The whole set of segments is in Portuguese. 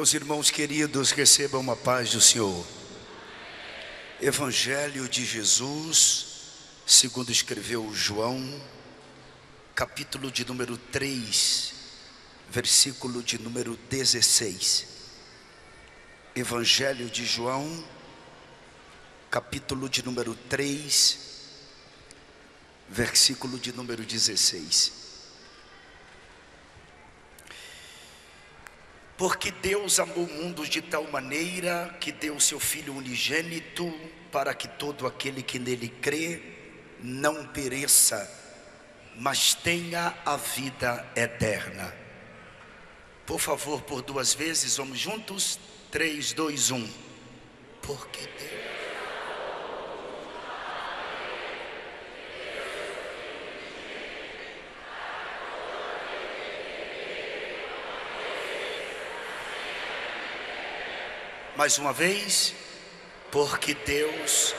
Meus irmãos queridos, recebam a paz do Senhor. Evangelho de Jesus, segundo escreveu João, capítulo de número 3, versículo de número 16. Evangelho de João, capítulo de número 3, versículo de número 16. Porque Deus amou o mundo de tal maneira que deu seu Filho unigênito, para que todo aquele que nele crê não pereça, mas tenha a vida eterna. Por favor, por duas vezes, vamos juntos? 3, 2, 1. Porque Deus... Mais uma vez, porque Deus...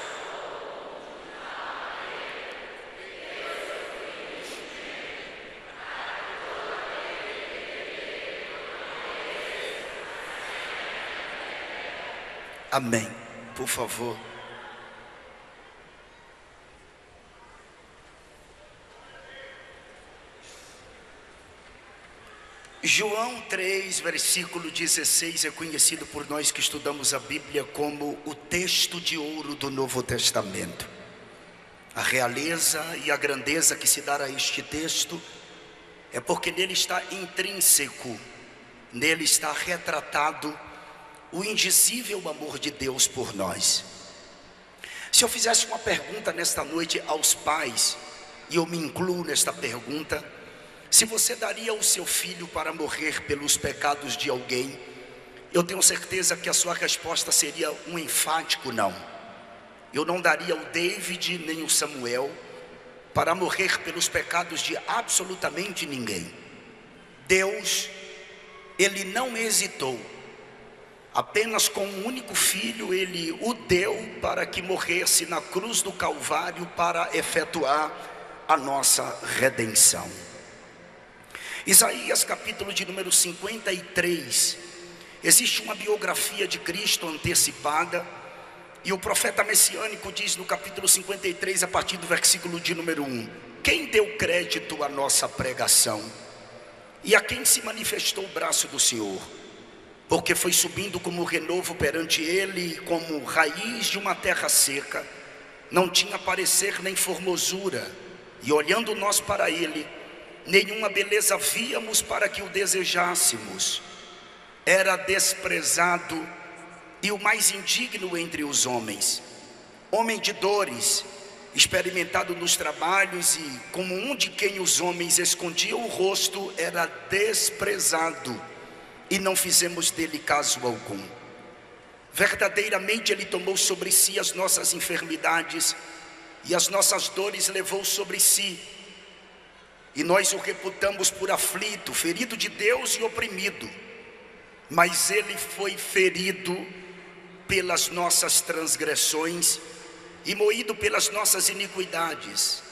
Amém. Por favor. João 3, versículo 16 é conhecido por nós que estudamos a Bíblia como o texto de ouro do Novo Testamento. A realeza e a grandeza que se dá a este texto é porque nele está intrínseco, nele está retratado o indizível amor de Deus por nós. Se eu fizesse uma pergunta nesta noite aos pais, e eu me incluo nesta pergunta: se você daria o seu filho para morrer pelos pecados de alguém, eu tenho certeza que a sua resposta seria um enfático não. Eu não daria o David nem o Samuel para morrer pelos pecados de absolutamente ninguém. Deus, Ele não hesitou. Apenas com um único filho, Ele o deu para que morresse na cruz do Calvário para efetuar a nossa redenção. Isaías capítulo de número 53, existe uma biografia de Cristo antecipada, e o profeta messiânico diz no capítulo 53, a partir do versículo de número 1: quem deu crédito à nossa pregação? E a quem se manifestou o braço do Senhor? Porque foi subindo como renovo perante ele, como raiz de uma terra seca, não tinha parecer nem formosura, e olhando nós para ele, nenhuma beleza víamos para que o desejássemos. Era desprezado e o mais indigno entre os homens, homem de dores, experimentado nos trabalhos, e como um de quem os homens escondiam o rosto, era desprezado, e não fizemos dele caso algum. Verdadeiramente ele tomou sobre si as nossas enfermidades, e as nossas dores levou sobre si, e nós o reputamos por aflito, ferido de Deus e oprimido. Mas ele foi ferido pelas nossas transgressões e moído pelas nossas iniquidades.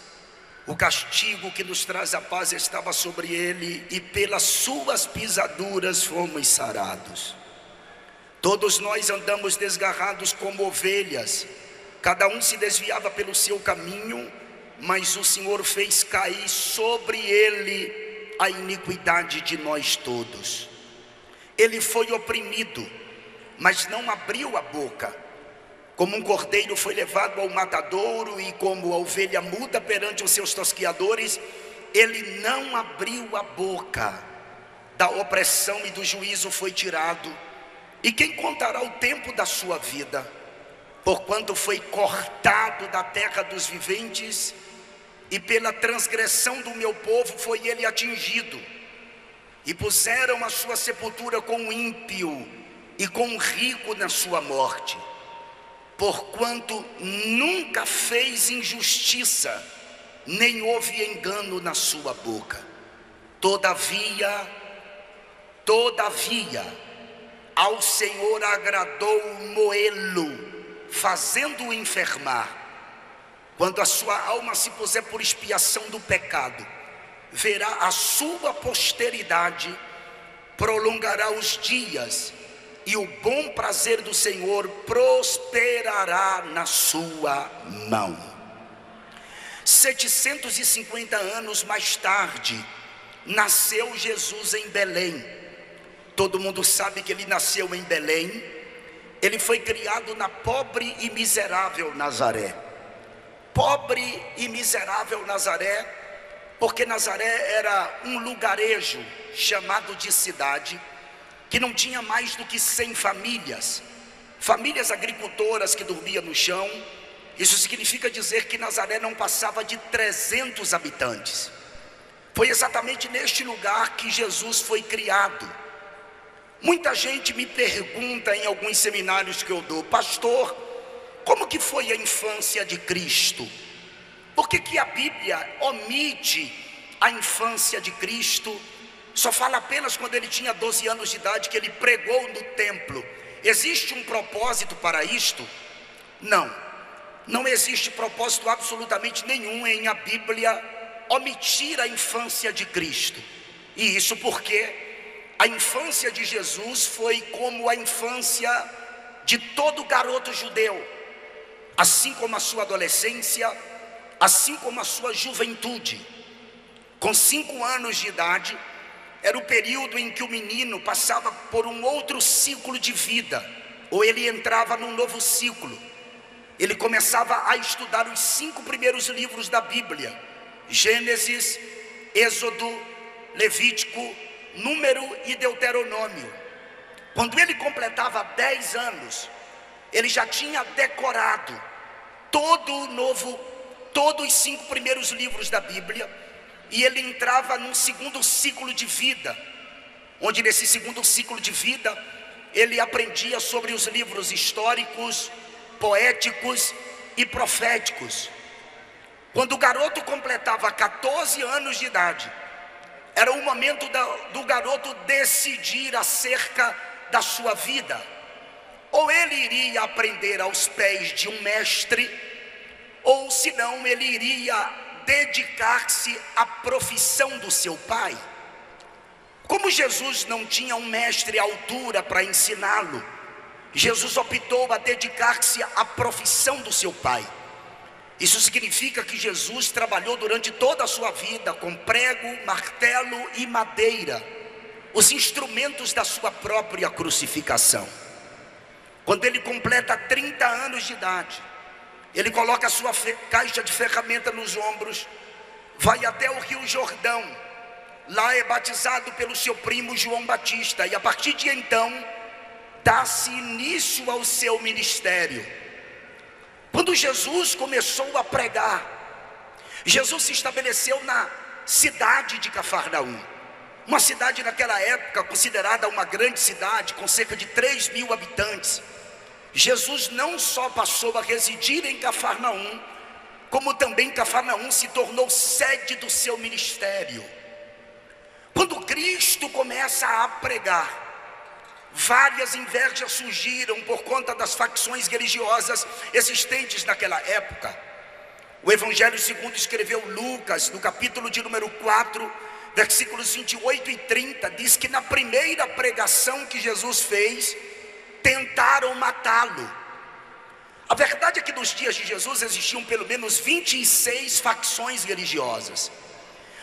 O castigo que nos traz a paz estava sobre ele, e pelas suas pisaduras fomos sarados. Todos nós andamos desgarrados como ovelhas, cada um se desviava pelo seu caminho, mas o Senhor fez cair sobre ele a iniquidade de nós todos. Ele foi oprimido, mas não abriu a boca. Como um cordeiro foi levado ao matadouro, e como a ovelha muda perante os seus tosquiadores, ele não abriu a boca. Da opressão e do juízo foi tirado. E quem contará o tempo da sua vida? Porquanto foi cortado da terra dos viventes, e pela transgressão do meu povo foi ele atingido. E puseram a sua sepultura com o ímpio e com o rico na sua morte. Porquanto nunca fez injustiça, nem houve engano na sua boca. Todavia, ao Senhor agradou moê-lo, fazendo-o enfermar. Quando a sua alma se puser por expiação do pecado, verá a sua posteridade, prolongará os dias, e o bom prazer do Senhor prosperará na sua mão. 750 anos mais tarde, nasceu Jesus em Belém. Todo mundo sabe que ele nasceu em Belém. Ele foi criado na pobre e miserável Nazaré. Pobre e miserável Nazaré, porque Nazaré era um lugarejo chamado de cidade, que não tinha mais do que 100 famílias. Famílias agricultoras que dormiam no chão. Isso significa dizer que Nazaré não passava de 300 habitantes. Foi exatamente neste lugar que Jesus foi criado. Muita gente me pergunta em alguns seminários que eu dou: pastor, como que foi a infância de Cristo? Por que a Bíblia omite a infância de Cristo? Só fala apenas quando ele tinha 12 anos de idade, que ele pregou no templo. Existe um propósito para isto? Não existe propósito absolutamente nenhum em a Bíblia omitir a infância de Cristo. E isso porque a infância de Jesus foi como a infância de todo garoto judeu, assim como a sua adolescência, assim como a sua juventude. Com 5 anos de idade, era o período em que o menino passava por um outro ciclo de vida, ou ele entrava num novo ciclo. Ele começava a estudar os 5 primeiros livros da Bíblia: Gênesis, Êxodo, Levítico, Número e Deuteronômio. Quando ele completava 10 anos, ele já tinha decorado todos os 5 primeiros livros da Bíblia, e ele entrava num segundo ciclo de vida, onde nesse segundo ciclo de vida, ele aprendia sobre os livros históricos, poéticos e proféticos. Quando o garoto completava 14 anos de idade, era o momento do garoto decidir acerca da sua vida. Ou ele iria aprender aos pés de um mestre, ou senão ele iria dedicar-se à profissão do seu pai. Como Jesus não tinha um mestre à altura para ensiná-lo, Jesus optou a dedicar-se à profissão do seu pai. Isso significa que Jesus trabalhou durante toda a sua vida com prego, martelo e madeira, os instrumentos da sua própria crucificação. Quando ele completa 30 anos de idade, ele coloca a sua caixa de ferramenta nos ombros, vai até o Rio Jordão. Lá é batizado pelo seu primo João Batista, e a partir de então dá-se início ao seu ministério. Quando Jesus começou a pregar, Jesus se estabeleceu na cidade de Cafarnaum, uma cidade naquela época considerada uma grande cidade, com cerca de 3.000 habitantes. Jesus não só passou a residir em Cafarnaum, como também Cafarnaum se tornou sede do seu ministério. Quando Cristo começa a pregar, várias invejas surgiram por conta das facções religiosas existentes naquela época. O Evangelho segundo escreveu Lucas, no capítulo de número 4, versículos 28 e 30, diz que na primeira pregação que Jesus fez, tentaram matá-lo. A verdade é que nos dias de Jesus existiam pelo menos 26 facções religiosas,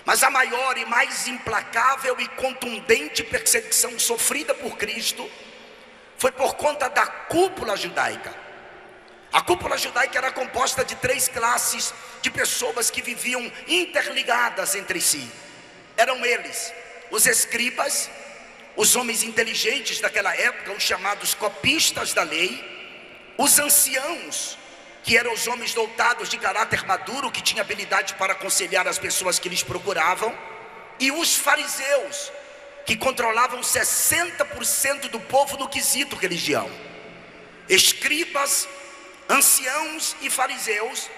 mas a maior e mais implacável e contundente perseguição sofrida por Cristo foi por conta da cúpula judaica. A cúpula judaica era composta de 3 classes de pessoas que viviam interligadas entre si. Eram eles os escribas, os homens inteligentes daquela época, os chamados copistas da lei, os anciãos, que eram os homens dotados de caráter maduro, que tinham habilidade para aconselhar as pessoas que lhes procuravam, e os fariseus, que controlavam 60% do povo no quesito religião. Escribas, anciãos e fariseus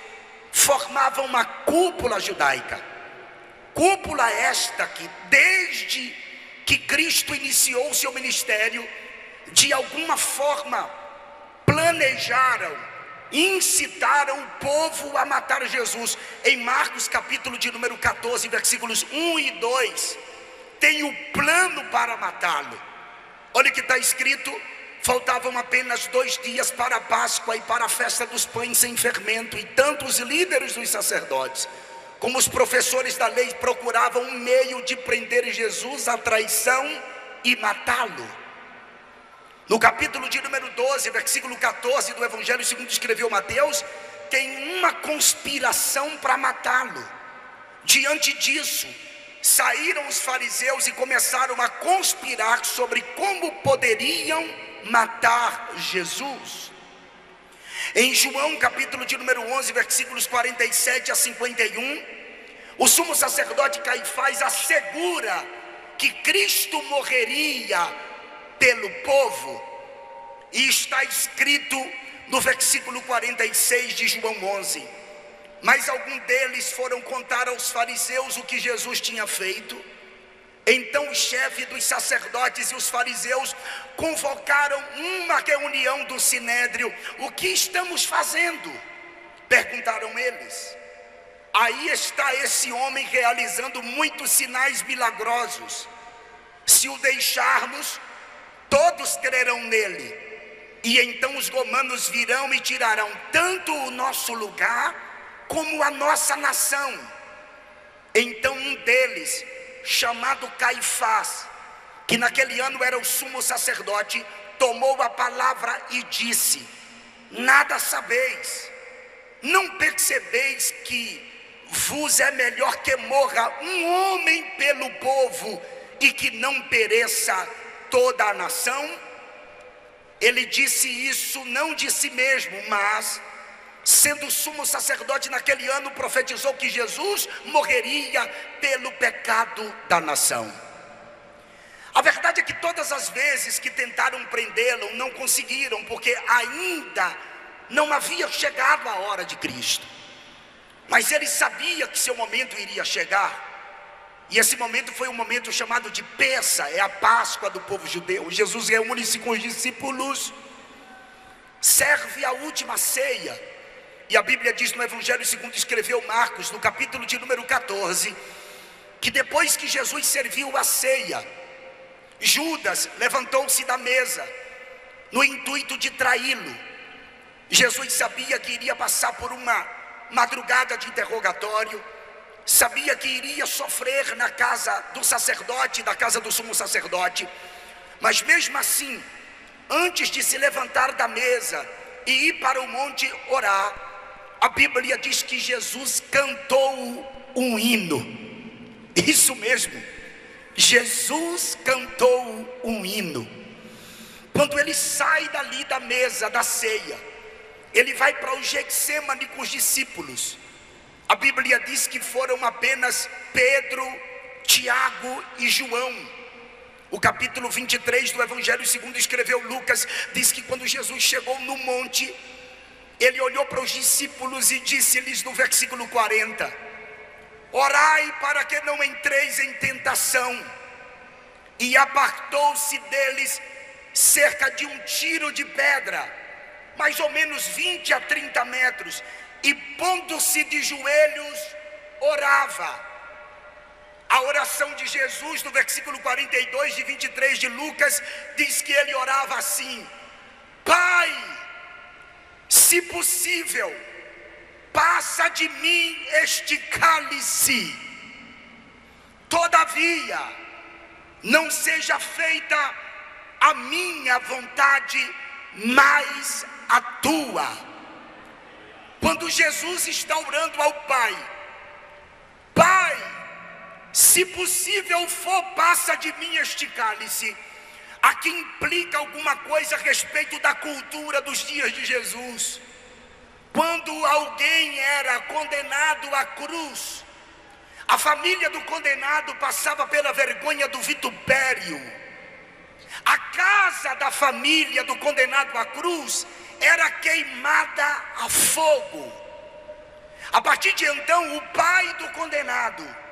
formavam uma cúpula judaica. Cúpula esta que, desde que Cristo iniciou o seu ministério, de alguma forma planejaram, incitaram o povo a matar Jesus. Em Marcos capítulo de número 14, versículos 1 e 2, tem o plano para matá-lo. Olha o que está escrito: Faltavam apenas 2 dias para a Páscoa e para a festa dos pães sem fermento, e tanto os líderes dos sacerdotes como os professores da lei procuravam um meio de prender Jesus à traição e matá-lo. No capítulo de número 12, versículo 14 do Evangelho segundo escreveu Mateus, tem uma conspiração para matá-lo. Diante disso, saíram os fariseus e começaram a conspirar sobre como poderiam matar Jesus. Em João capítulo de número 11, versículos 47 a 51, o sumo sacerdote Caifás assegura que Cristo morreria pelo povo, e está escrito no versículo 46 de João 11: mas alguns deles foram contar aos fariseus o que Jesus tinha feito. Então o chefe dos sacerdotes e os fariseus convocaram uma reunião do sinédrio. O que estamos fazendo? Perguntaram eles. Aí está esse homem realizando muitos sinais milagrosos. Se o deixarmos, todos crerão nele. E então os romanos virão e tirarão tanto o nosso lugar como a nossa nação. Então um deles, chamado Caifás, que naquele ano era o sumo sacerdote, tomou a palavra e disse: nada sabeis, não percebeis que vos é melhor que morra um homem pelo povo e que não pereça toda a nação? Ele disse isso não de si mesmo, mas sendo sumo sacerdote naquele ano, profetizou que Jesus morreria pelo pecado da nação. A verdade é que todas as vezes que tentaram prendê-lo, não conseguiram, porque ainda não havia chegado a hora de Cristo. Mas ele sabia que seu momento iria chegar. E esse momento foi um momento chamado de Pêssah, é a Páscoa do povo judeu. Jesus reúne-se com os discípulos, serve a última ceia. E a Bíblia diz no Evangelho segundo escreveu Marcos, no capítulo de número 14, que depois que Jesus serviu a ceia, Judas levantou-se da mesa, no intuito de traí-lo. Jesus sabia que iria passar por uma madrugada de interrogatório, sabia que iria sofrer na casa do sacerdote, da casa do sumo sacerdote. Mas mesmo assim, antes de se levantar da mesa e ir para o monte orar, a Bíblia diz que Jesus cantou um hino. Isso mesmo, Jesus cantou um hino. Quando ele sai dali da mesa da ceia, ele vai para o Getsêmani com os discípulos. A Bíblia diz que foram apenas Pedro, Tiago e João. O capítulo 23 do Evangelho segundo escreveu Lucas diz que quando Jesus chegou no monte, ele olhou para os discípulos e disse-lhes no versículo 40: orai para que não entreis em tentação. E apartou-se deles cerca de um tiro de pedra, mais ou menos 20 a 30 metros, e pondo-se de joelhos, orava. A oração de Jesus no versículo 42 de 23 de Lucas diz que ele orava assim: Pai, se possível, passa de mim este cálice, todavia não seja feita a minha vontade, mas a tua. Quando Jesus está orando ao Pai: Pai, se possível for, passa de mim este cálice, aqui implica alguma coisa a respeito da cultura dos dias de Jesus. Quando alguém era condenado à cruz, a família do condenado passava pela vergonha do vitupério. A casa da família do condenado à cruz era queimada a fogo. A partir de então, o pai do condenado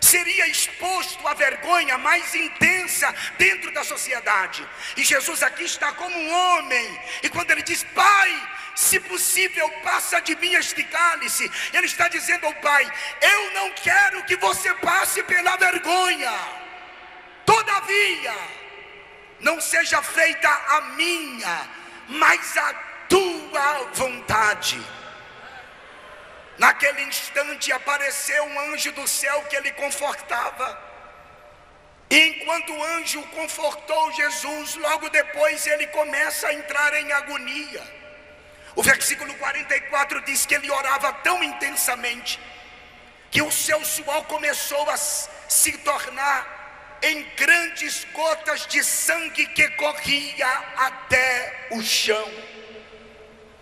seria exposto à vergonha mais intensa dentro da sociedade. E Jesus aqui está como um homem, e quando ele diz: Pai, se possível, passa de mim este cálice, ele está dizendo ao Pai: eu não quero que você passe pela vergonha, todavia não seja feita a minha, mas a tua vontade. Naquele instante apareceu um anjo do céu que ele confortava. E enquanto o anjo confortou Jesus, logo depois ele começa a entrar em agonia. O versículo 44 diz que ele orava tão intensamente que o seu suor começou a se tornar em grandes gotas de sangue que corria até o chão.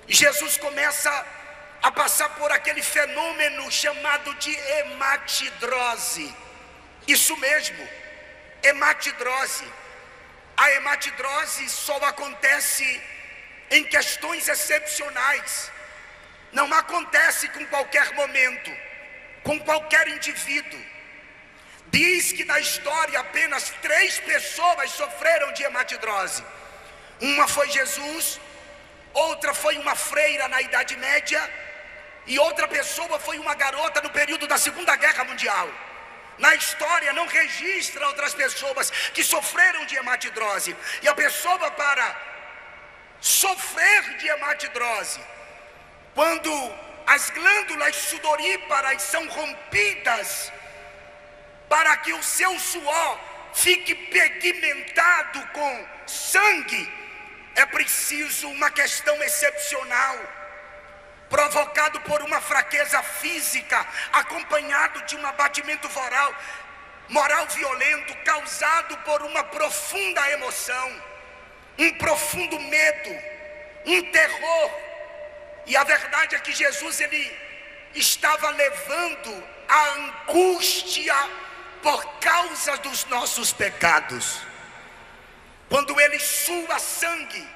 Jesus começa a passar por aquele fenômeno chamado de hematidrose. Isso mesmo, hematidrose. A hematidrose só acontece em questões excepcionais. Não acontece com qualquer momento, com qualquer indivíduo. Diz que na história apenas 3 pessoas sofreram de hematidrose. Uma foi Jesus, outra foi uma freira na Idade Média, e outra pessoa foi uma garota no período da Segunda Guerra Mundial. Na história não registra outras pessoas que sofreram de hematidrose. E a pessoa, para sofrer de hematidrose, quando as glândulas sudoríparas são rompidas, para que o seu suor fique pigmentado com sangue, é preciso uma questão excepcional, provocado por uma fraqueza física, acompanhado de um abatimento moral violento, causado por uma profunda emoção, um profundo medo, um terror. E a verdade é que Jesus, ele estava levando a angústia por causa dos nossos pecados. Quando ele sua sangue,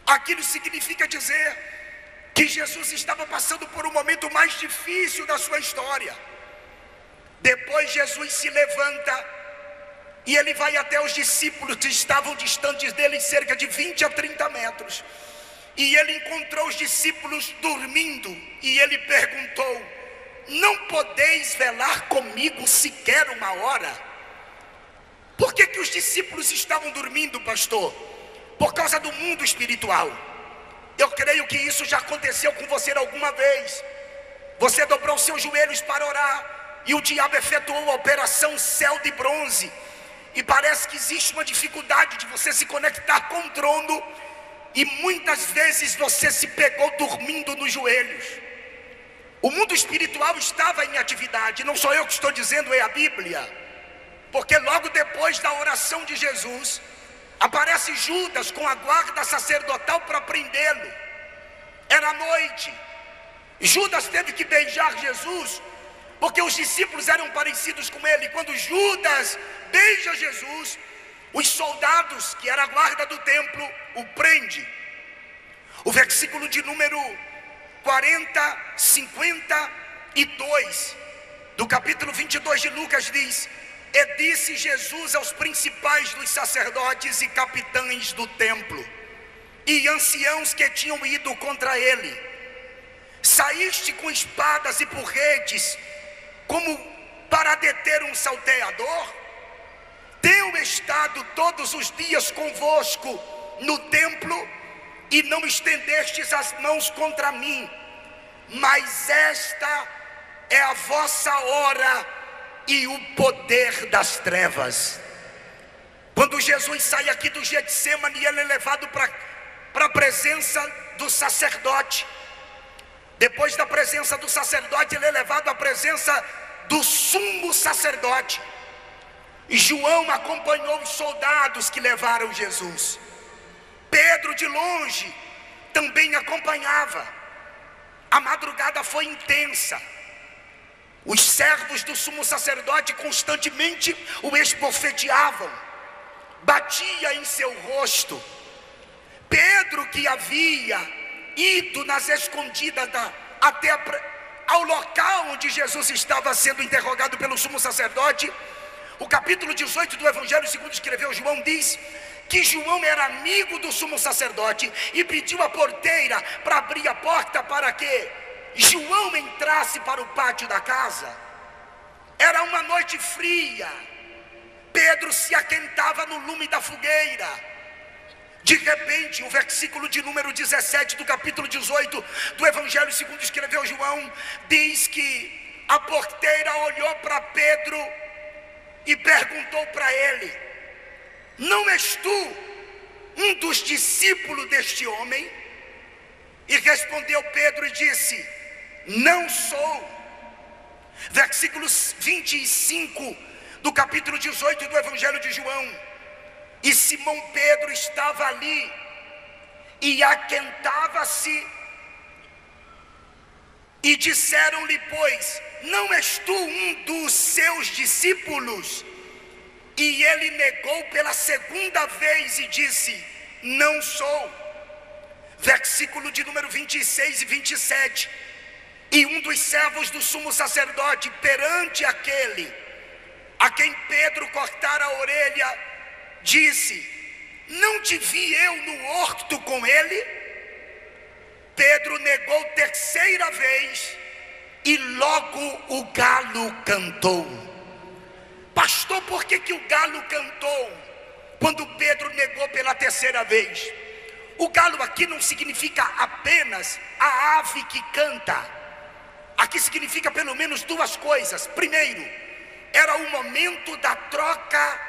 aquilo significa dizer que Jesus estava passando por um momento mais difícil da sua história. Depois Jesus se levanta e ele vai até os discípulos que estavam distantes dele cerca de 20 a 30 metros. E ele encontrou os discípulos dormindo e ele perguntou: não podeis velar comigo sequer uma hora? Por que os discípulos estavam dormindo, pastor? Por causa do mundo espiritual. Eu creio que isso já aconteceu com você alguma vez. Você dobrou seus joelhos para orar e o diabo efetuou a operação céu de bronze, e parece que existe uma dificuldade de você se conectar com o trono, e muitas vezes você se pegou dormindo nos joelhos. O mundo espiritual estava em atividade, não sou eu que estou dizendo, é a Bíblia. Porque logo depois da oração de Jesus, aparece Judas com a guarda sacerdotal para prendê-lo. Era noite. Judas teve que beijar Jesus, porque os discípulos eram parecidos com ele. Quando Judas beija Jesus, os soldados, que era a guarda do templo, o prende. O versículo de número 52 do capítulo 22 de Lucas diz: e disse Jesus aos principais dos sacerdotes e capitães do templo e anciãos que tinham ido contra ele: saíste com espadas e porretes como para deter um salteador? Tenho estado todos os dias convosco no templo e não estendestes as mãos contra mim, mas esta é a vossa hora e o poder das trevas. Quando Jesus sai aqui do Getsemane, ele é levado para a presença do sacerdote. Depois da presença do sacerdote, ele é levado à presença do sumo sacerdote. E João acompanhou os soldados que levaram Jesus. Pedro de longe também acompanhava. A madrugada foi intensa. Os servos do sumo sacerdote constantemente o esbofeteavam, batia em seu rosto. Pedro, que havia ido nas escondidas até ao local onde Jesus estava sendo interrogado pelo sumo sacerdote, o capítulo 18 do Evangelho segundo escreveu João diz que João era amigo do sumo sacerdote e pediu a porteira para abrir a porta para que João entrasse para o pátio da casa. Era uma noite fria. Pedro se aquentava no lume da fogueira. De repente, o versículo de número 17 do capítulo 18 do Evangelho segundo escreveu João, diz que a porteira olhou para Pedro e perguntou para ele: não és tu um dos discípulos deste homem? E respondeu Pedro e disse: não sou. Versículo 25 do capítulo 18 do Evangelho de João: e Simão Pedro estava ali e aquentava-se, e disseram-lhe, pois, não és tu um dos seus discípulos? E ele negou pela segunda vez e disse: não sou. Versículo de número 26 e 27: e um dos servos do sumo sacerdote, perante aquele a quem Pedro cortara a orelha, disse: não te vi eu no horto com ele? Pedro negou terceira vez, e logo o galo cantou. Pastor, por que o galo cantou quando Pedro negou pela terceira vez? O galo aqui não significa apenas a ave que canta. Aqui significa pelo menos duas coisas. Primeiro, era o momento da troca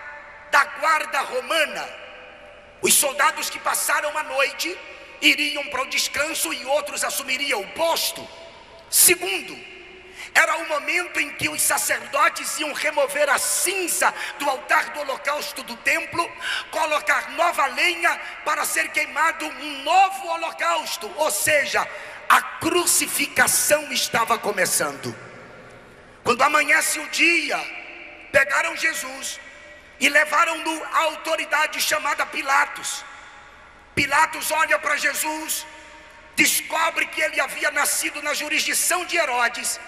da guarda romana. Os soldados que passaram a noite iriam para o descanso e outros assumiriam o posto. Segundo, era o momento em que os sacerdotes iam remover a cinza do altar do holocausto do templo, colocar nova lenha para ser queimado um novo holocausto. Ou seja, a crucificação estava começando. Quando amanhece o dia, pegaram Jesus e levaram-no à autoridade chamada Pilatos. Pilatos olha para Jesus, descobre que ele havia nascido na jurisdição de Herodes,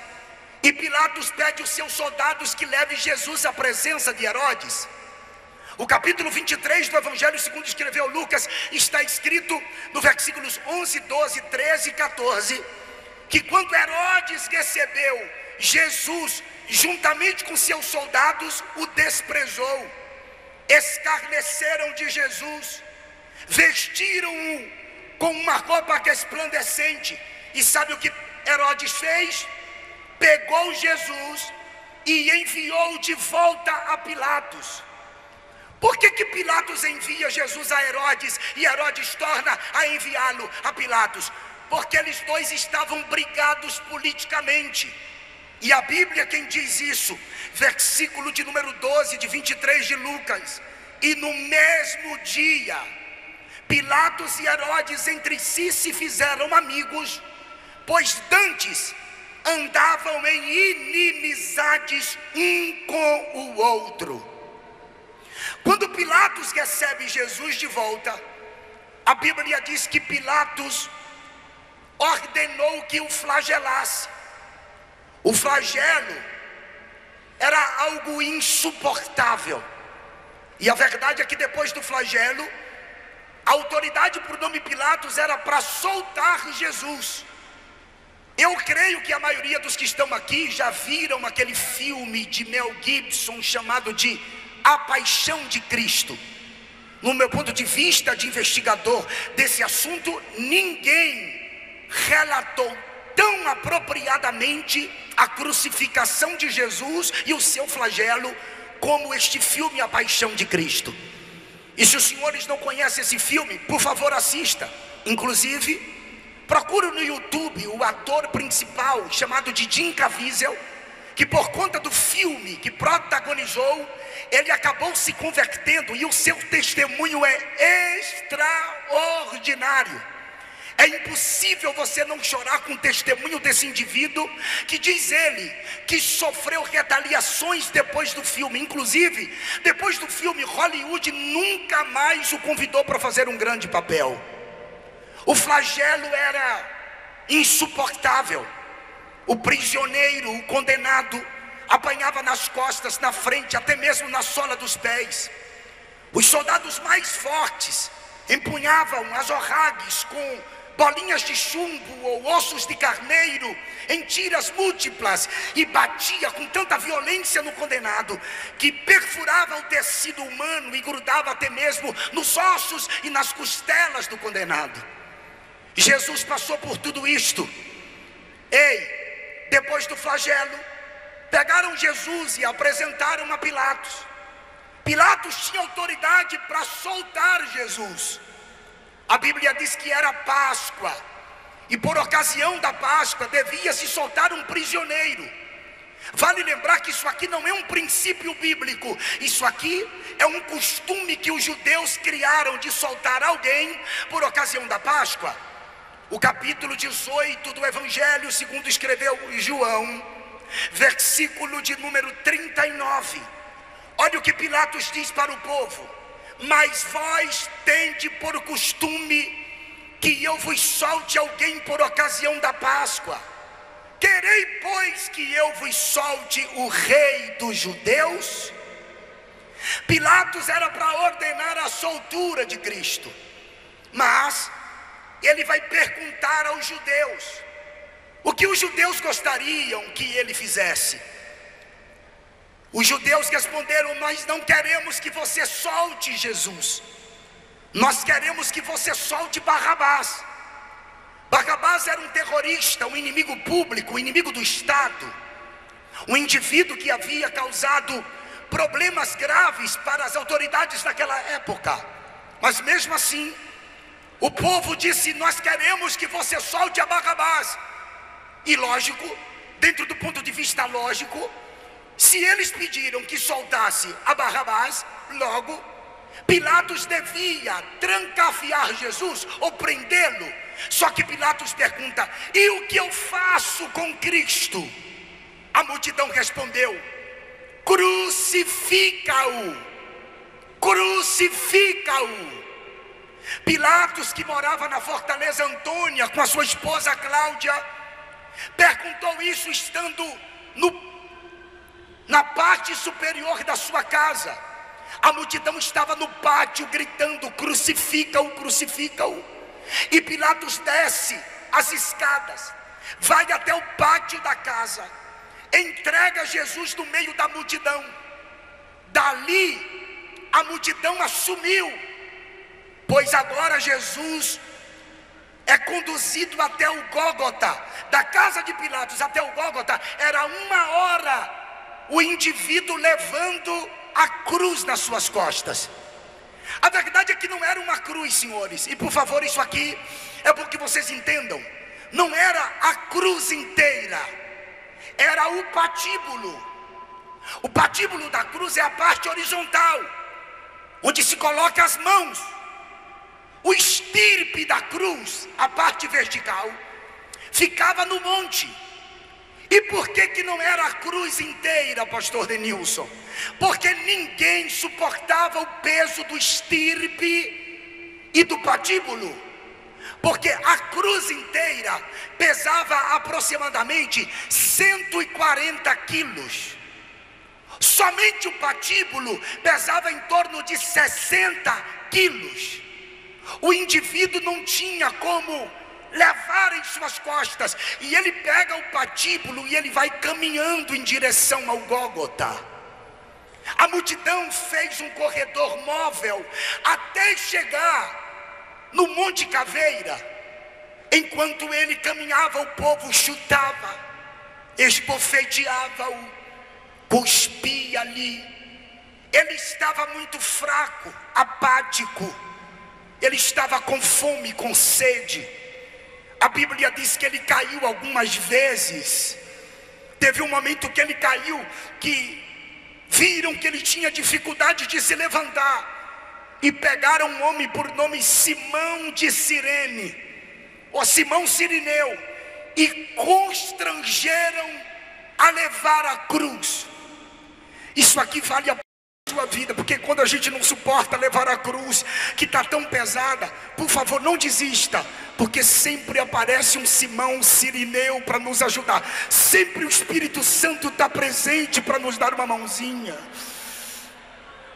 e Pilatos pede aos seus soldados que levem Jesus à presença de Herodes. O capítulo 23 do Evangelho segundo escreveu Lucas, está escrito no versículos 11, 12, 13 e 14, que quando Herodes recebeu Jesus juntamente com seus soldados, o desprezou, escarneceram de Jesus, vestiram-o com uma roupa resplandecente. E sabe o que Herodes fez? Pegou Jesus e enviou de volta a Pilatos. Por que Pilatos envia Jesus a Herodes e Herodes torna a enviá-lo a Pilatos? Porque eles dois estavam brigados politicamente. E a Bíblia quem diz isso, versículo de número 12 de 23 de Lucas: e no mesmo dia Pilatos e Herodes entre si se fizeram amigos, pois dantes andavam em inimizades um com o outro. Quando Pilatos recebe Jesus de volta, a Bíblia diz que Pilatos ordenou que o flagelasse. O flagelo era algo insuportável. E a verdade é que depois do flagelo, a autoridade por nome Pilatos era para soltar Jesus. Eu creio que a maioria dos que estão aqui já viram aquele filme de Mel Gibson chamado de A Paixão de Cristo. No meu ponto de vista de investigador desse assunto, ninguém relatou tão apropriadamente a crucificação de Jesus e o seu flagelo como este filme A Paixão de Cristo. E se os senhores não conhecem esse filme, por favor assista. Inclusive, procure no YouTube o ator principal chamado de Jim Caviezel, que por conta do filme que protagonizou, ele acabou se convertendo, e o seu testemunho é extraordinário. É impossível você não chorar com o testemunho desse indivíduo, que diz ele, que sofreu retaliações depois do filme. Inclusive, depois do filme, Hollywood nunca mais o convidou para fazer um grande papel. O flagelo era insuportável. O prisioneiro, o condenado, apanhava nas costas, na frente, até mesmo na sola dos pés. Os soldados mais fortes empunhavam azorragues com bolinhas de chumbo ou ossos de carneiro em tiras múltiplas, e batia com tanta violência no condenado, que perfurava o tecido humano e grudava até mesmo nos ossos e nas costelas do condenado. Jesus passou por tudo isto. Depois do flagelo, pegaram Jesus e apresentaram a Pilatos. Pilatos tinha autoridade para soltar Jesus. A Bíblia diz que era Páscoa, e por ocasião da Páscoa devia se soltar um prisioneiro. Vale lembrar que isso aqui não é um princípio bíblico, isso aqui é um costume que os judeus criaram de soltar alguém por ocasião da Páscoa. O capítulo 18 do Evangelho segundo escreveu João, versículo de número 39. Olha o que Pilatos diz para o povo: mas vós tende por costume que eu vos solte alguém por ocasião da Páscoa. Querei, pois, que eu vos solte o rei dos judeus? Pilatos era para ordenar a soltura de Cristo, mas ele vai perguntar aos judeus o que os judeus gostariam que ele fizesse. Os judeus responderam: nós não queremos que você solte Jesus, nós queremos que você solte Barrabás. Barrabás era um terrorista, um inimigo público, um inimigo do Estado, um indivíduo que havia causado problemas graves para as autoridades daquela época. Mas mesmo assim, o povo disse: nós queremos que você solte a Barrabás. E lógico, dentro do ponto de vista lógico, se eles pediram que soltasse a Barrabás, logo Pilatos devia trancafiar Jesus ou prendê-lo. Só que Pilatos pergunta: e o que eu faço com Cristo? A multidão respondeu: crucifica-o, crucifica-o. Pilatos, que morava na Fortaleza Antônia com a sua esposa Cláudia, perguntou isso estando na parte superior da sua casa. A multidão estava no pátio gritando: crucifica-o, crucifica-o. E Pilatos desce as escadas, vai até o pátio da casa, entrega Jesus no meio da multidão. Dali a multidão assumiu, pois agora Jesus é conduzido até o Gólgota. Da casa de Pilatos até o Gólgota era 1 hora, o indivíduo levando a cruz nas suas costas. A verdade é que não era uma cruz, senhores, e por favor, isso aqui é para que vocês entendam. Não era a cruz inteira, era o patíbulo. O patíbulo da cruz é a parte horizontal, onde se coloca as mãos. O estirpe da cruz, a parte vertical, ficava no monte. E por que não era a cruz inteira, pastor Denilson? Porque ninguém suportava o peso do estirpe e do patíbulo. Porque a cruz inteira pesava aproximadamente 140 quilos. Somente o patíbulo pesava em torno de 60 quilos. O indivíduo não tinha como levar em suas costas, e ele pega o patíbulo e ele vai caminhando em direção ao Gólgota. A multidão fez um corredor móvel até chegar no Monte Caveira. Enquanto ele caminhava, o povo chutava, esbofeteava-o, cuspia ali. Ele estava muito fraco, apático, ele estava com fome, com sede. A Bíblia diz que ele caiu algumas vezes. Teve um momento que ele caiu, que viram que ele tinha dificuldade de se levantar, e pegaram um homem por nome Simão de Cirene, ou Simão Cirineu, e constrangeram a levar a cruz. Isso aqui vale a sua vida, porque quando a gente não suporta levar a cruz, que está tão pesada, por favor, não desista, porque sempre aparece um Simão Cirineu para nos ajudar. Sempre o Espírito Santo está presente para nos dar uma mãozinha.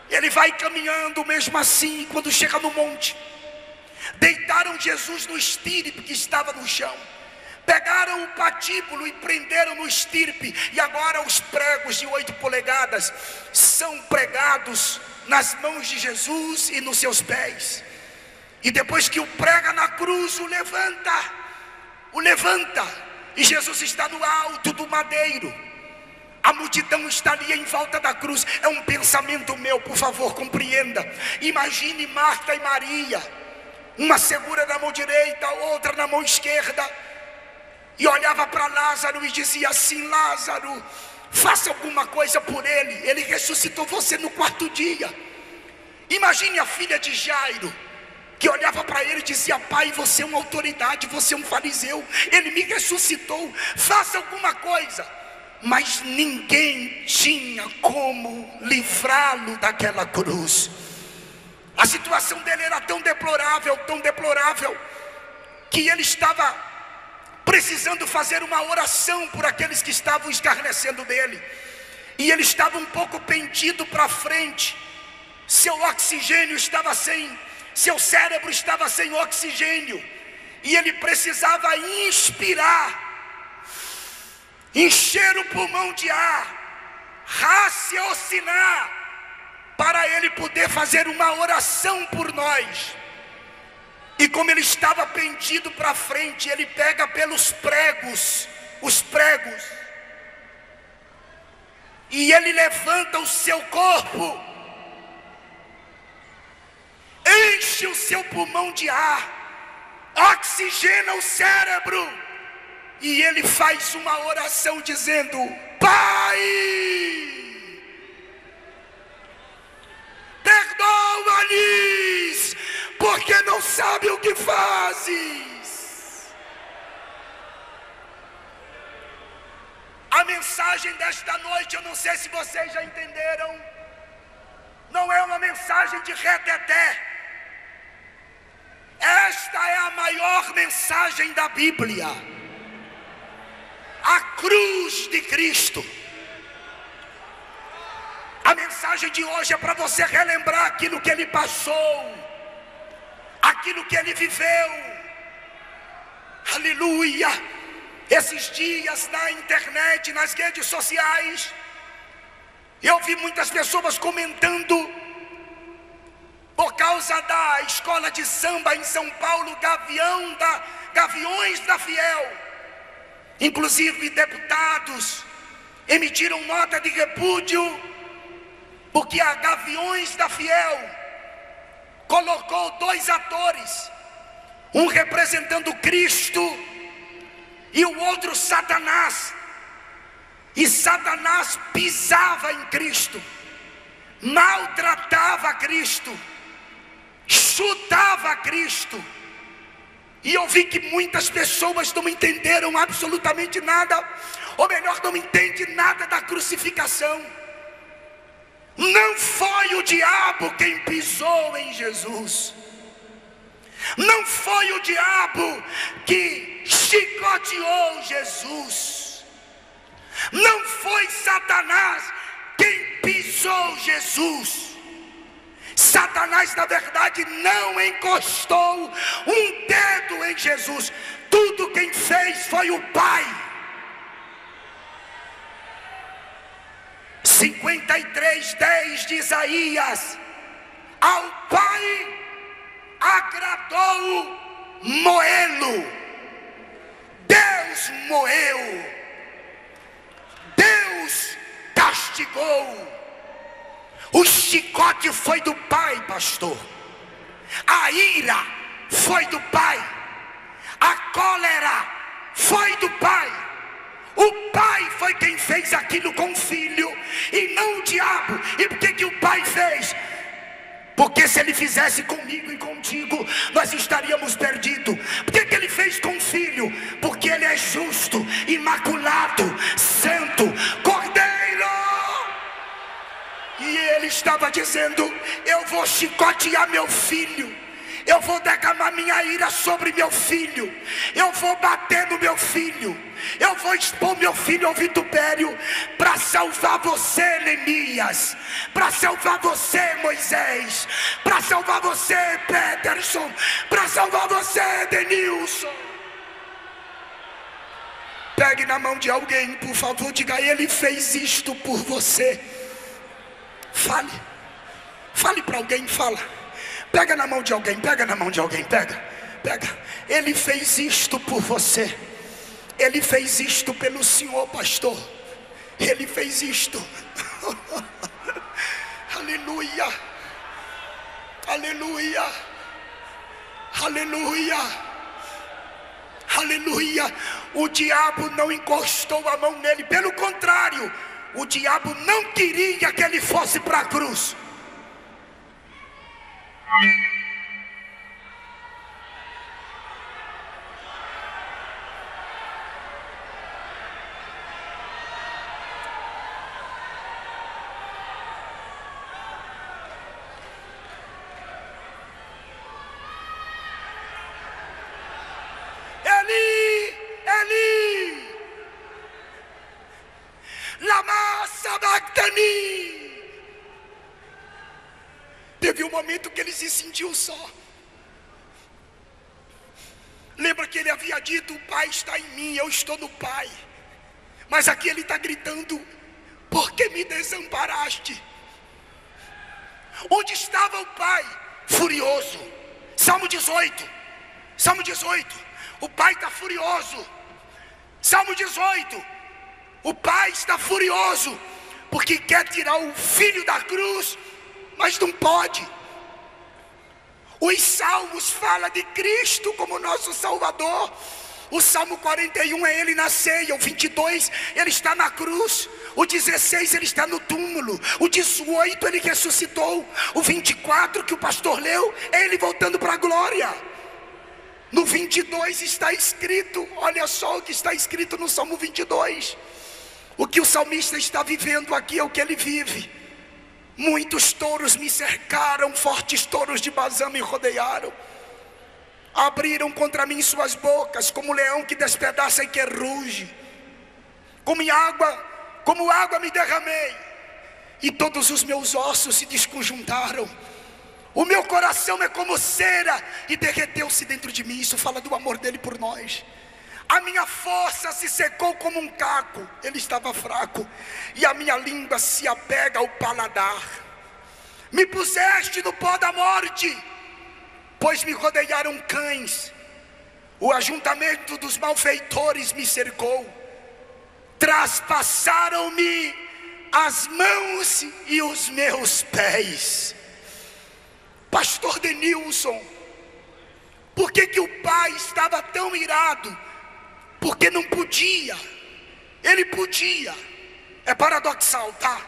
Ele vai caminhando mesmo assim. Quando chega no monte, Deitaram Jesus no estirpe que estava no chão. Pegaram o patíbulo e prenderam no estirpe. E agora os pregos de 8 polegadas são pregados nas mãos de Jesus e nos seus pés. E depois que o prega na cruz, o levanta. E Jesus está no alto do madeiro. A multidão está ali em volta da cruz. É um pensamento meu, por favor, compreenda. Imagine Marta e Maria, uma segura na mão direita, outra na mão esquerda, e olhava para Lázaro e dizia assim: Lázaro, faça alguma coisa por ele, ele ressuscitou você no 4º dia. Imagine a filha de Jairo, que olhava para ele e dizia: pai, você é uma autoridade, você é um fariseu, ele me ressuscitou, faça alguma coisa. Mas ninguém tinha como livrá-lo daquela cruz. A situação dele era tão deplorável, que ele estava precisando fazer uma oração por aqueles que estavam escarnecendo dele. E ele estava um pouco pendido para frente. Seu oxigênio estava seu cérebro estava sem oxigênio. E ele precisava inspirar, encher o pulmão de ar, raciocinar, para ele poder fazer uma oração por nós. E como ele estava pendido para frente, ele pega pelos pregos, os pregos, e ele levanta o seu corpo, enche o seu pulmão de ar, oxigena o cérebro, e ele faz uma oração dizendo: Pai, perdoa-lhes, porque não sabe o que fazes. A mensagem desta noite, eu não sei se vocês já entenderam, não é uma mensagem de reteté. Esta é a maior mensagem da Bíblia. A cruz de Cristo. A mensagem de hoje é para você relembrar aquilo que ele passou, aquilo que ele viveu. Aleluia. Esses dias na internet, nas redes sociais, eu vi muitas pessoas comentando, por causa da escola de samba em São Paulo, Gaviões da Fiel. Inclusive deputados emitiram nota de repúdio, porque a Gaviões da Fiel colocou 2 atores, um representando Cristo e o outro Satanás. E Satanás pisava em Cristo, maltratava Cristo, chutava Cristo. E eu vi que muitas pessoas não entenderam absolutamente nada, ou melhor, não entendem nada da crucificação. Não foi o diabo quem pisou em Jesus. Não foi o diabo que chicoteou Jesus. Não foi Satanás quem pisou Jesus. Satanás, na verdade, não encostou um dedo em Jesus. Tudo quem fez foi o Pai. 53:10 de Isaías: ao Pai agradou moê-lo. Deus moeu, Deus castigou. O chicote foi do Pai, pastor. A ira foi do Pai. A cólera foi do Pai. O Pai foi quem fez aquilo com o Filho, e não o diabo. E por que o Pai fez? Porque se ele fizesse comigo e contigo, nós estaríamos perdidos. Por que ele fez com o Filho? Porque ele é justo, imaculado, santo, Cordeiro. E ele estava dizendo: eu vou chicotear meu filho, Eu vou derramar minha ira sobre meu filho. Eu vou bater no meu filho. Eu vou expor meu filho ao vitupério para salvar você, Neemias, para salvar você, Moisés, para salvar você, Peterson, para salvar você, Denilson. Pegue na mão de alguém, por favor, diga: ele fez isto por você. Fale para alguém, fala. Pega na mão de alguém, pega na mão de alguém, pega. Ele fez isto por você. Ele fez isto pelo senhor, pastor. Ele fez isto. Aleluia. Aleluia. Aleluia. Aleluia. O diabo não encostou a mão nele. Pelo contrário, o diabo não queria que ele fosse para a cruz. Eli, lama sabachthani. Teve um momento que ele se sentiu só. Lembra que ele havia dito: o Pai está em mim, eu estou no Pai. Mas aqui ele está gritando: por que me desamparaste? Onde estava o Pai? Furioso. Salmo 18. O Pai está furioso. Salmo 18. O Pai está furioso porque quer tirar o filho da cruz, mas não pode. Os salmos falam de Cristo como nosso Salvador. O Salmo 41 é ele na ceia. O 22 ele está na cruz. O 16 ele está no túmulo. O 18 ele ressuscitou. O 24 que o pastor leu é ele voltando para a glória. No 22 está escrito, olha só o que está escrito no Salmo 22. O que o salmista está vivendo aqui é o que ele vive. Muitos touros me cercaram, fortes touros de Bazã me rodearam. Abriram contra mim suas bocas, como leão que despedaça e que ruge. Como água me derramei, e todos os meus ossos se desconjuntaram. O meu coração é como cera e derreteu-se dentro de mim. Isso fala do amor dele por nós. A minha força se secou como um caco. Ele estava fraco. E a minha língua se apega ao paladar. Me puseste no pó da morte, pois me rodearam cães. O ajuntamento dos malfeitores me cercou. Traspassaram-me as mãos e os meus pés. Pastor Denilson, por que o pai estava tão irado? Porque não podia. Ele podia, é paradoxal, tá?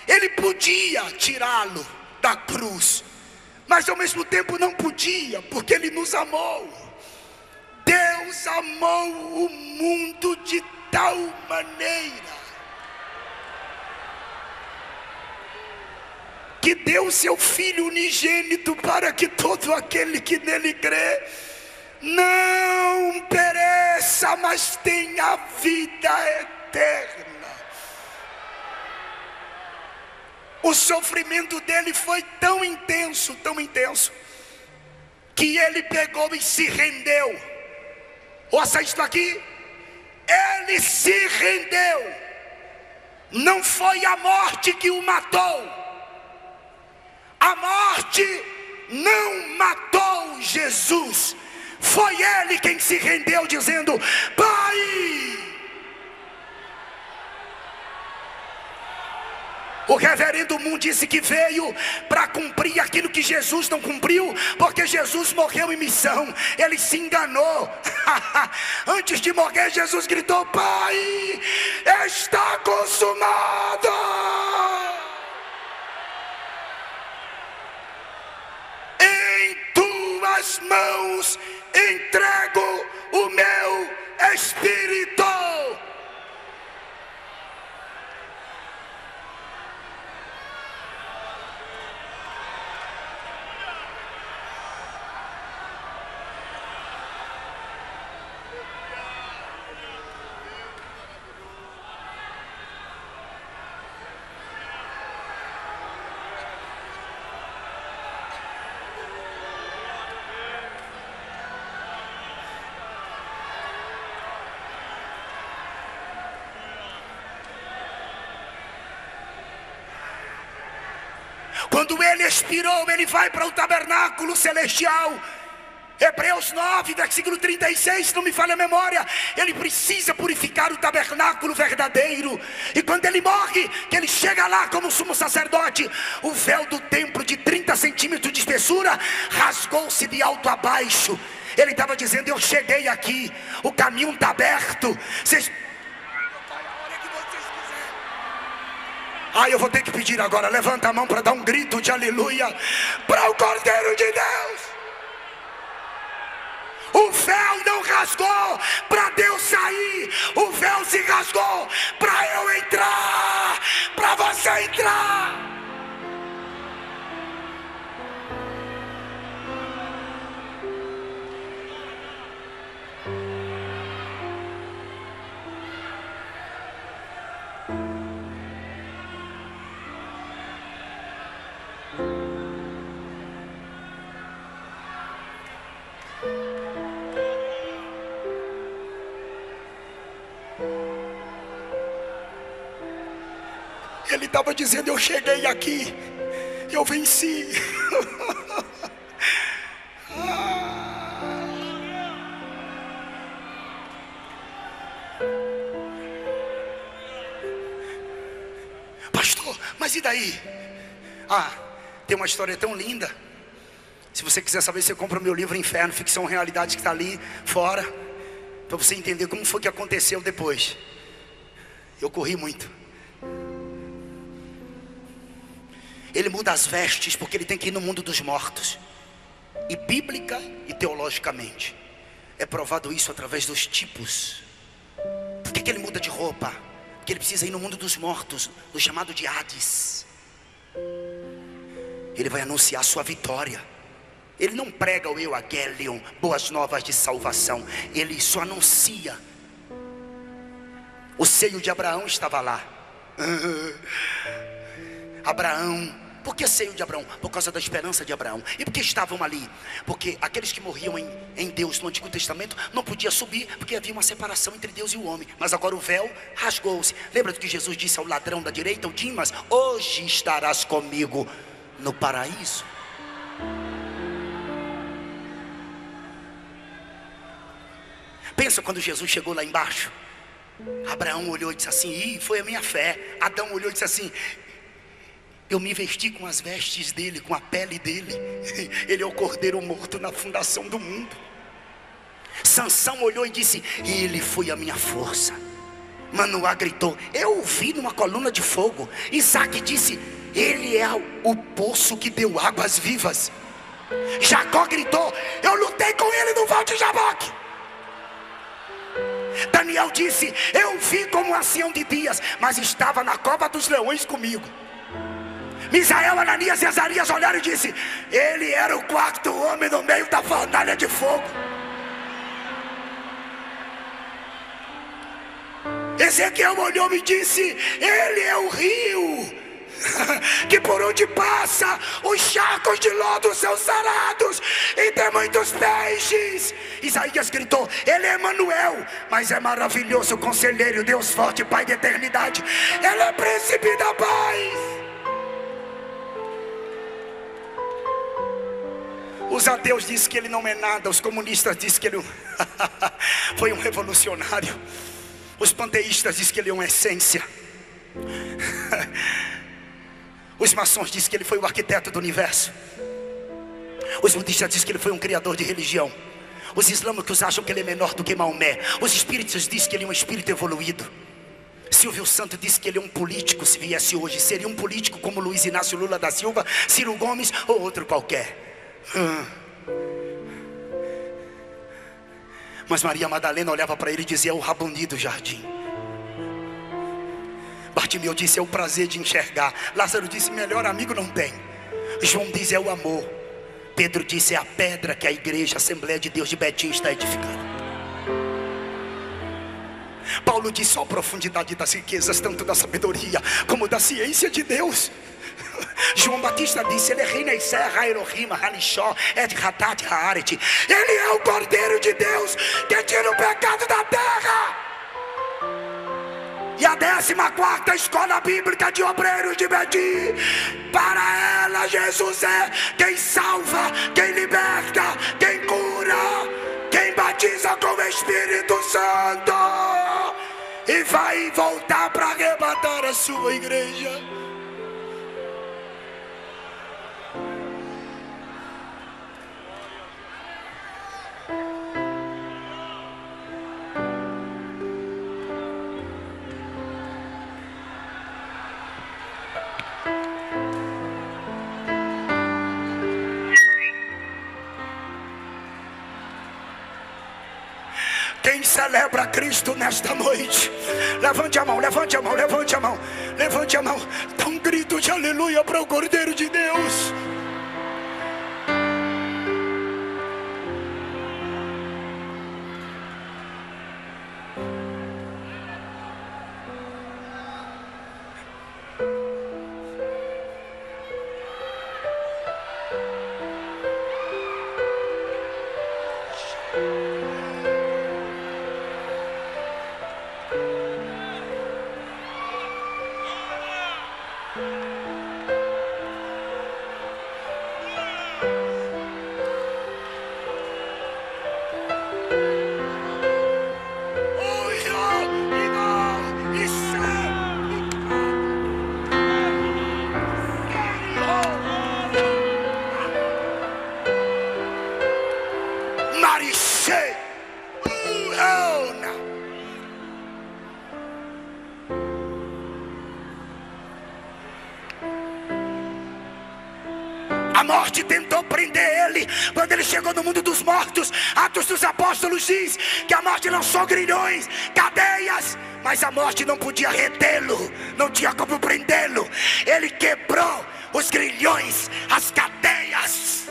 Ele podia tirá-lo da cruz, mas ao mesmo tempo não podia, porque ele nos amou. Deus amou o mundo de tal maneira que deu seu Filho unigênito, para que todo aquele que nele crê não pereça, mas tenha vida eterna. O sofrimento dele foi tão intenso, que ele pegou e se rendeu. Ouça isto aqui: ele se rendeu. Não foi a morte que o matou. A morte não matou Jesus. Foi ele quem se rendeu, dizendo: Pai. O reverendo Moon disse que veio para cumprir aquilo que Jesus não cumpriu, porque Jesus morreu em missão. Ele se enganou. Antes de morrer, Jesus gritou: Pai, está consumado. Em tuas mãos entrego o meu espírito. Quando ele expirou, ele vai para o tabernáculo celestial. Hebreus 9, versículo 36, se não me falha a memória, ele precisa purificar o tabernáculo verdadeiro. E quando ele morre, que ele chega lá como sumo sacerdote, o véu do templo de 30 centímetros de espessura rasgou-se de alto a baixo. Ele estava dizendo: eu cheguei aqui, o caminho está aberto. Eu vou ter que pedir agora, levanta a mão para dar um grito de aleluia para o Cordeiro de Deus. O véu não rasgou para Deus sair, o véu se rasgou para eu entrar, para você entrar. Ele estava dizendo: eu cheguei aqui, eu venci. Pastor, mas e daí? Tem uma história tão linda. Se você quiser saber, você compra o meu livro Inferno, Ficção Realidade, que está ali fora, para você entender como foi que aconteceu depois. Eu corri muito. Ele muda as vestes porque ele tem que ir no mundo dos mortos. E bíblica e teologicamente é provado isso através dos tipos. Por que ele muda de roupa? Porque ele precisa ir no mundo dos mortos, no chamado de Hades. Ele vai anunciar sua vitória. Ele não prega o Evangelion, boas novas de salvação. Ele só anuncia. O seio de Abraão estava lá. Abraão, por que seio de Abraão? Por causa da esperança de Abraão. E por que estavam ali? Porque aqueles que morriam em Deus no Antigo Testamento não podiam subir, porque havia uma separação entre Deus e o homem. Mas agora o véu rasgou-se. Lembra do que Jesus disse ao ladrão da direita, o Dimas? Hoje estarás comigo no paraíso. Pensa quando Jesus chegou lá embaixo. Abraão olhou e disse assim: foi a minha fé. Adão olhou e disse assim: eu me vesti com as vestes dele, com a pele dele. Ele é o cordeiro morto na fundação do mundo. Sansão olhou e disse: ele foi a minha força. Manoá gritou: eu o vi numa coluna de fogo. Isaac disse: ele é o poço que deu águas vivas. Jacó gritou: eu lutei com ele no Val de Jaboque. Daniel disse: eu vi como um ancião de dias, mas estava na cova dos leões comigo. Misael, Ananias e Azarias olharam e disse: ele era o quarto homem no meio da fornalha de fogo. Ezequiel olhou e disse: ele é o rio que por onde passa os charcos de lodo são sarados e tem muitos peixes. Isaías gritou: ele é Emanuel, mas é maravilhoso conselheiro, Deus forte, Pai da eternidade. Ele é príncipe da paz. Os ateus dizem que ele não é nada. Os comunistas dizem que ele foi um revolucionário. Os panteístas dizem que ele é uma essência. Os maçons dizem que ele foi o arquiteto do universo. Os budistas dizem que ele foi um criador de religião. Os islâmicos acham que ele é menor do que Maomé. Os espíritas dizem que ele é um espírito evoluído. Silvio Santos disse que ele é um político. Se viesse hoje, seria um político como Luiz Inácio Lula da Silva, Ciro Gomes ou outro qualquer. Mas Maria Madalena olhava para ele e dizia: é o Rabuni do jardim. Bartimeu disse: é o prazer de enxergar. Lázaro disse: melhor amigo não tem. João diz: é o amor. Pedro disse: é a pedra que a igreja, a Assembleia de Deus de Betim está edificando. Paulo disse: só a profundidade das riquezas, tanto da sabedoria como da ciência de Deus. João Batista disse: ele é Rei Serra, Elohim, Hanishó, Et Hatat Haaret. Ele é o Cordeiro de Deus que tira o pecado da terra. E a 14ª escola bíblica de obreiros de Betim, para ela Jesus é quem salva, quem liberta, quem cura, quem batiza com o Espírito Santo e vai voltar para arrebatar a sua igreja. Quem celebra Cristo nesta noite, levante a mão, levante a mão, levante a mão, levante a mão, dá um grito de aleluia para o Cordeiro de Deus. A morte tentou prender ele quando ele chegou no mundo dos mortos. Atos dos Apóstolos diz que a morte lançou grilhões, cadeias, mas a morte não podia retê-lo, não tinha como prendê-lo. Ele quebrou os grilhões, as cadeias.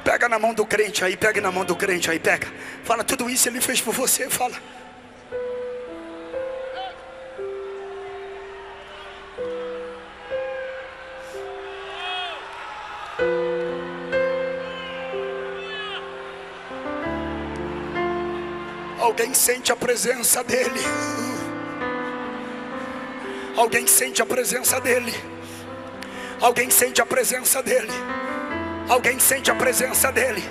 Pega na mão do crente aí, pega na mão do crente aí, pega. Fala, tudo isso ele fez por você, fala. Alguém sente a presença dele. Alguém sente a presença dele. Alguém sente a presença dele. Alguém sente a presença dele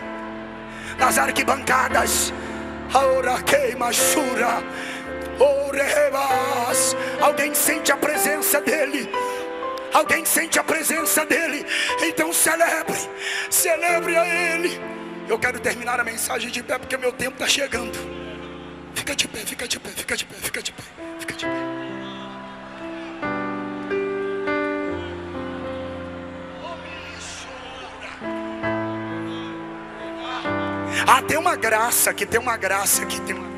nas arquibancadas. Alguém sente a presença dele. Alguém sente a presença dele. Então celebre a ele. Eu quero terminar a mensagem de pé porque meu tempo está chegando. Fica de pé, fica de pé, fica de pé, fica de pé, fica de pé. Ah, tem uma graça aqui, tem uma graça aqui, tem uma...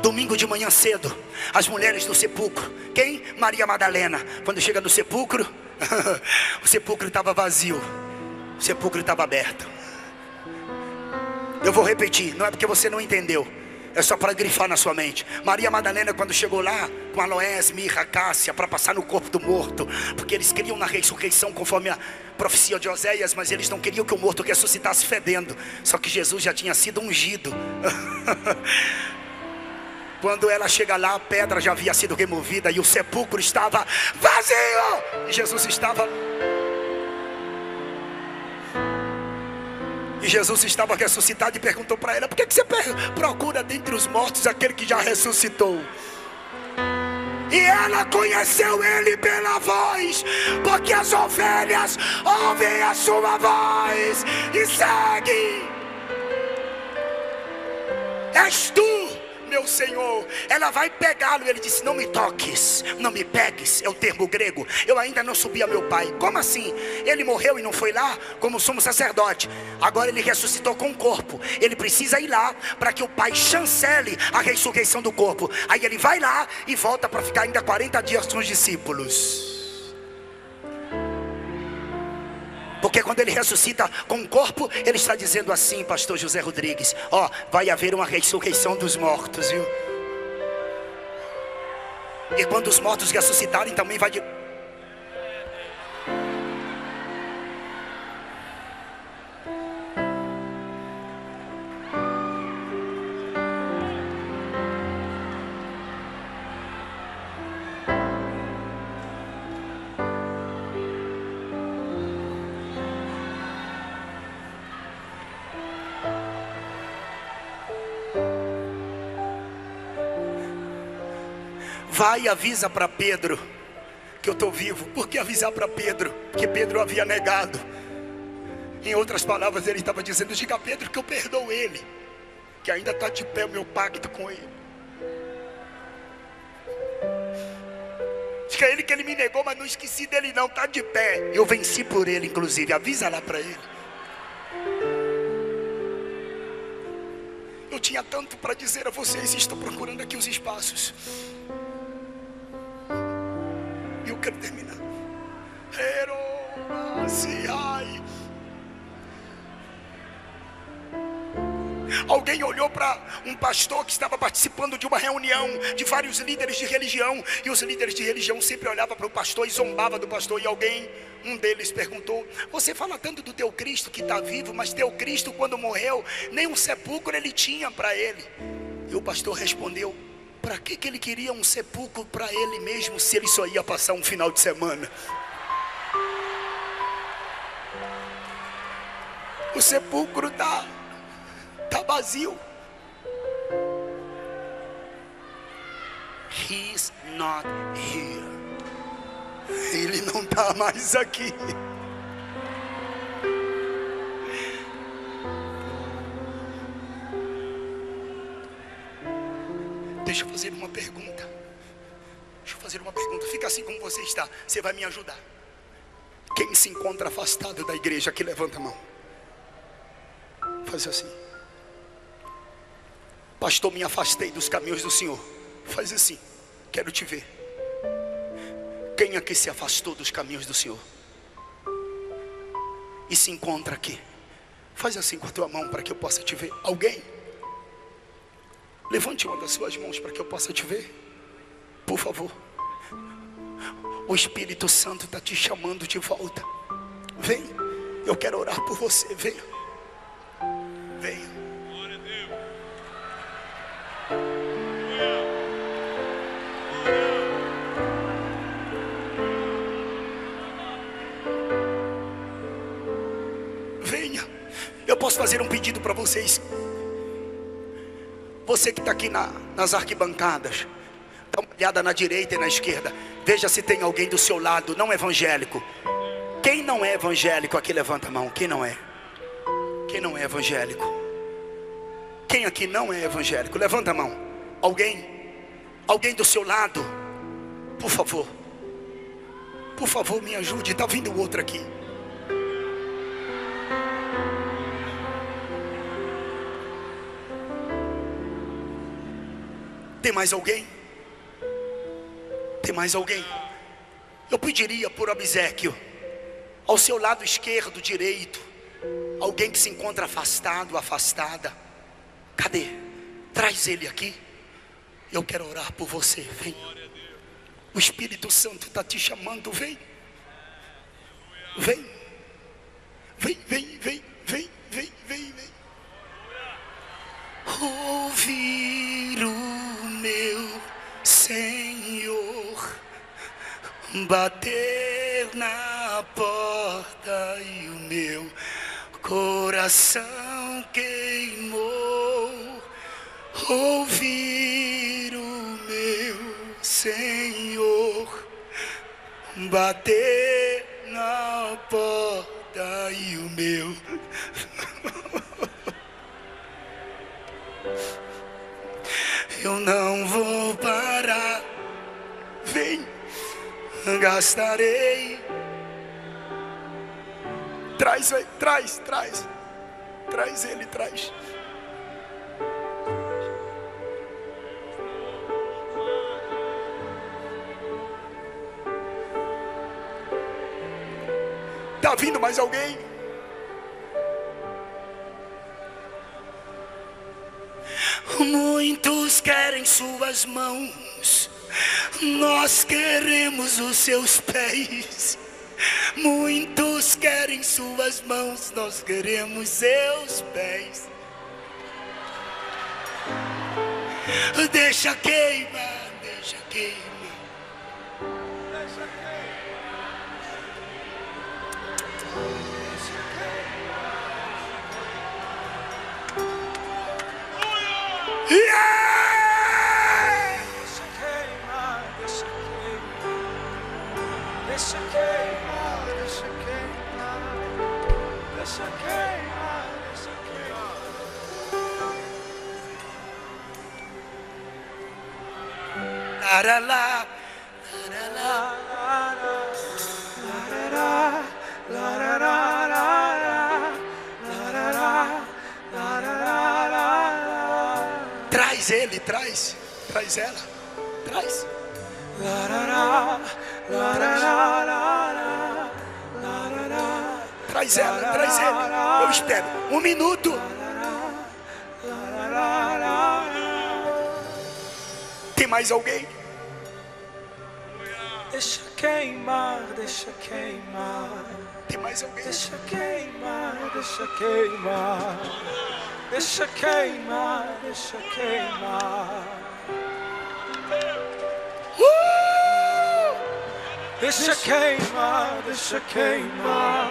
Domingo de manhã cedo, as mulheres do sepulcro. Quem? Maria Madalena. Quando chega no sepulcro, o sepulcro estava vazio, o sepulcro estava aberto. Eu vou repetir, não é porque você não entendeu, é só para grifar na sua mente. Maria Madalena, quando chegou lá com aloés, mirra, cássia, para passar no corpo do morto, porque eles queriam na ressurreição conforme a profecia de Oséias, mas eles não queriam que o morto ressuscitasse fedendo. Só que Jesus já tinha sido ungido. Quando ela chega lá, a pedra já havia sido removida e o sepulcro estava vazio. E Jesus estava... E Jesus estava ressuscitado e perguntou para ela: por que você procura dentre os mortos aquele que já ressuscitou? E ela conheceu ele pela voz, porque as ovelhas ouvem a sua voz e seguem. És tu, meu Senhor. Ela vai pegá-lo. Ele disse: não me toques, não me pegues. É o termo grego. Eu ainda não subi a meu pai. Como assim? Ele morreu e não foi lá como sumo sacerdote. Agora ele ressuscitou com o corpo. Ele precisa ir lá para que o pai chancele a ressurreição do corpo. Aí ele vai lá e volta para ficar ainda 40 dias com os discípulos. Porque quando ele ressuscita com o corpo, ele está dizendo assim, pastor José Rodrigues: ó, vai haver uma ressurreição dos mortos, viu? E quando os mortos ressuscitarem, também vai de... Vai e avisa para Pedro que eu estou vivo. Por que avisar para Pedro? Que Pedro havia negado. Em outras palavras, ele estava dizendo: diga a Pedro que eu perdoo ele, que ainda está de pé o meu pacto com ele. Diga a ele que ele me negou, mas não esqueci dele não, está de pé. Eu venci por ele, inclusive. Avisa lá para ele. Eu tinha tanto para dizer a vocês, estou procurando aqui os espaços. Eu quero terminar. Alguém olhou para um pastor que estava participando de uma reunião de vários líderes de religião, e os líderes de religião sempre olhavam para o pastor e zombavam do pastor. E um deles perguntou: você fala tanto do teu Cristo que está vivo, mas teu Cristo, quando morreu, nem um sepulcro ele tinha para ele. E o pastor respondeu: para que ele queria um sepulcro para ele mesmo, se ele só ia passar um final de semana? O sepulcro está vazio. He's not here. Ele não está mais aqui. Deixa eu fazer uma pergunta. Fica assim como você está. Você vai me ajudar. Quem se encontra afastado da igreja, que levanta a mão. Faz assim: pastor, me afastei dos caminhos do Senhor. Faz assim: quero te ver. Quem aqui se afastou dos caminhos do Senhor e se encontra aqui? Faz assim com a tua mão para que eu possa te ver. Alguém? Levante uma das suas mãos para que eu possa te ver, por favor. O Espírito Santo está te chamando de volta. Vem, eu quero orar por você. Venha, venha. Venha. Eu posso fazer um pedido para vocês. Você que está aqui nas arquibancadas, dá uma olhada na direita e na esquerda. Veja se tem alguém do seu lado não evangélico. Quem não é evangélico aqui, levanta a mão. Quem não é? Quem não é evangélico? Quem aqui não é evangélico? Levanta a mão. Alguém? Alguém do seu lado? Por favor. Por favor, me ajude. Está vindo o outro aqui. Tem mais alguém? Tem mais alguém? Eu pediria por obséquio, ao seu lado esquerdo, direito, alguém que se encontra afastado, afastada. Cadê? Traz ele aqui. Eu quero orar por você. Vem. O Espírito Santo está te chamando. Vem. Vem. Vem, vem, vem, vem, vem, vem, vem. Ouvir o meu Senhor bater na porta e o meu coração queimou. Ouvir o meu Senhor bater na porta e o meu eu não vou parar. Vem, gastarei. Traz, traz, traz. Traz ele, traz. Tá vindo mais alguém? Muitos querem suas mãos, Nós queremos os seus pés. Muitos querem suas mãos, nós queremos seus pés. Deixa queimar, deixa queimar. Laralá, traz ele, traz ela, traz. Traz ela, traz ele. Eu espero 1 minuto. Tem mais alguém? Deixa queimar, deixa queimar. Tem mais alguém? Deixa queimar, deixa queimar. Deixa queimar, deixa queimar. Deixa queimar, deixa queimar.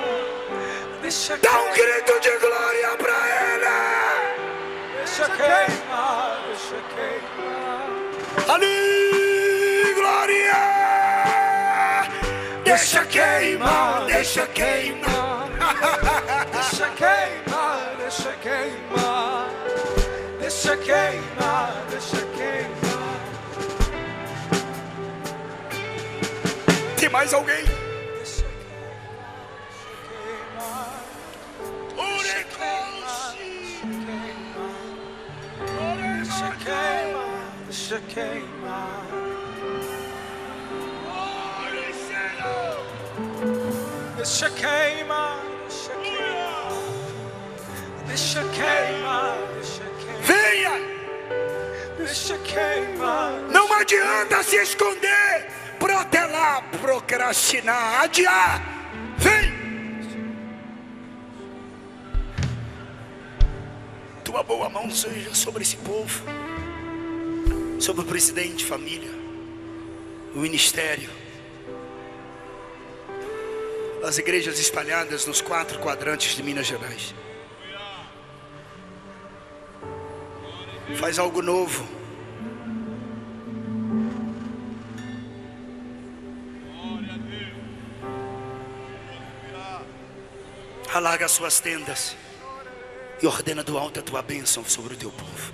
Deixa Dá um grito de glória pra ele. Deixa queimar, deixa queimar. Ali, glória. Deixa queimar, deixa queimar. Deixa queimar, deixa queimar. Deixa queimar, deixa queimar. Tem mais alguém? Deixa queimar, deixa queimar. Deixa queimar, deixa queimar. Deixa queimar, deixa queimar. Deixa queimar, deixa queimar. Venha! Deixa queimar. Não adianta se esconder, protelar, procrastinar, adiar. Vem! Tua boa mão seja sobre esse povo, sobre o presidente, família, o ministério, as igrejas espalhadas nos 4 quadrantes de Minas Gerais. Faz algo novo. Alarga as suas tendas e ordena do alto a tua bênção sobre o teu povo.